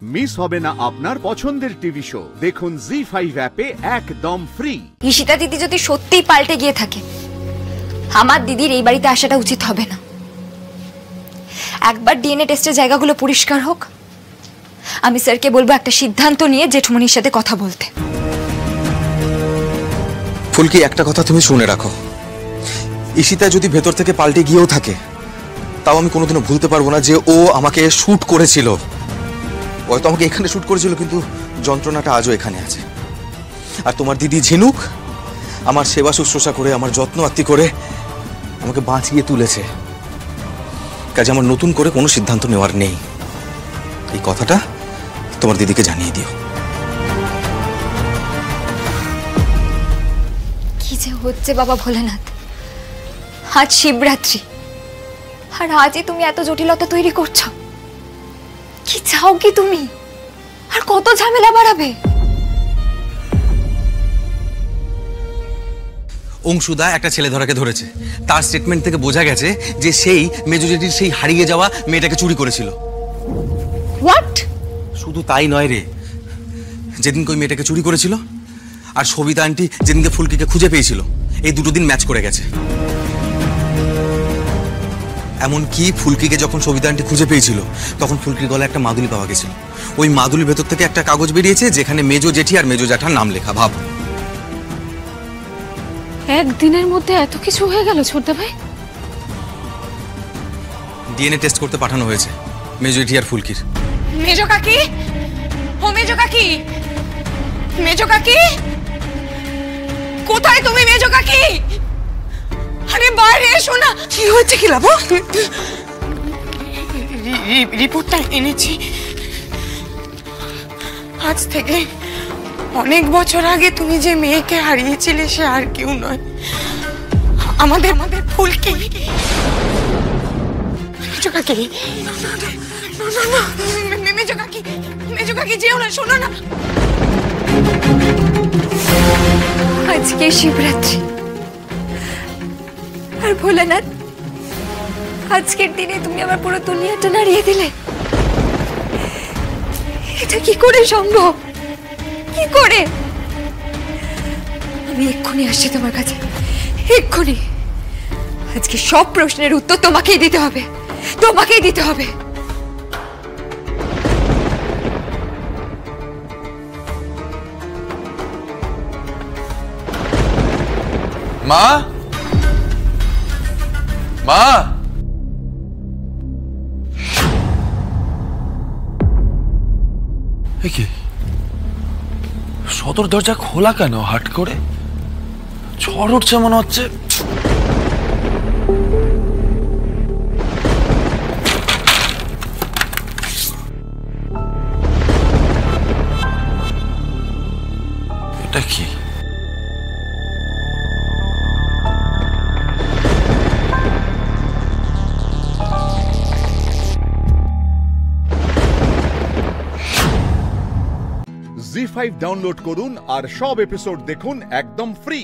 Miss হবে না আপনার পছন্দের টিভি শো। দেখুন জি5 অ্যাপে একদম ফ্রি। ঈশিতা দিদি যদি সত্যিই পাল্টে গিয়ে থাকে, আমার দিদির এই বাড়িতে আসাটা উচিত হবে না। একবার ডিএনএ টেস্টের জায়গাগুলো পরিষ্কার হোক, আমি স্যারকে বলবো একটা সিদ্ধান্ত নিয়ে জেঠুমনির সাথে কথা বলতে। ফুলকি, একটা কথা তুমি শুনে রাখো, ঈশিতা যদি ভেতর থেকে পাল্টে গিয়েও থাকে, তাও আমি কোনোদিনও ভুলতে পারবো না যে ও আমাকে শুট করেছিল। হয়তো আমাকে এখানে শুট করেছিল, কিন্তু যন্ত্রণাটা আজও এখানে আছে। আর তোমার দিদি ঝিনুক আমার সেবা শুশ্রূষা করে, আমার যত্ন আত্তি করে আমাকে বাঁচিয়ে তুলেছে। কাজে আমার নতুন করে কোনো সিদ্ধান্ত নেওয়ার নেই। এই কথাটা তোমার দিদিকে জানিয়ে দিও। কি যে হচ্ছে বাবা ভোলেনাথ, আজ শিবরাত্রি আর আজই তুমি এত জটিলতা তৈরি করছো। কি চাও কি তুমি? আর কত ঝামেলা বাড়াবে? অংশুদা একটা ছেলে ধরাকে ধরেছে। তার স্টেটমেন্ট থেকে বোঝা গেছে যে সেই মেজো জেঠির সেই হারিয়ে যাওয়া মেয়েটাকে চুরি করেছিল। হোয়াট? শুধু তাই নয় রে, যেদিনকে ওই মেয়েটাকে চুরি করেছিল আর সবিতা আন্টি যেদিনকে ফুলকিকে খুঁজে পেয়েছিল, এই দুটো দিন ম্যাচ করে গেছে। এমনকি ফুলকিকে যখন সবিতা আন্টি খুঁজে পেয়েছিল, তখন ফুলকির গলায় একটা মাদুলি পাওয়া গেছিল। ওই মাদুলির ভেতর থেকে একটা কাগজ বেরিয়েছে যেখানে মেজো জেঠি আর মেজো জ্যাঠার নাম লেখা। ভাব, একদিনের মধ্যে এত কিছু হয়ে গেল ছোটদা ভাই। ডিএনএ টেস্ট করতে পাঠানো হয়েছে মেজো জেঠি আর ফুলকির। মেজো কাকি, ও মেজো কাকি, মেজো কাকি, কোথায় তুমি মেজো কাকি? আরে বাইরে এসো না। কি হয়েছে কি লাভ? রিপোর্টটা এনেছি। আজ থেকে অনেক বছর আগে তুমি যে মেয়েকে হারিয়েছিলে সে আর কেউ নয়, আমাদের ফুলকি। মেজো কাকি, মেজো কাকি, মেজো কাকি যেও না, শোনো না। আজকে শিবরাত্রি আর ভোলেনাথ, আজকের দিনে তুমি আমার পুরো দুনিয়াটা নাড়িয়ে দিলে। এটা কি করে সম্ভব? কি করে? আমি এক্ষুনি আসছি তোমার কাছে, এক্ষুনি। আজকে সব প্রশ্নের উত্তর তোমাকেই দিতে হবে, তোমাকেই দিতে হবে। মা, মা, কি সদর দরজা খোলা কেন? হাট করে ঝড় উঠছে মনে হচ্ছে। এটা কি? জি5 ডাউনলোড করুন আর সব এপিসোড দেখুন একদম ফ্রি।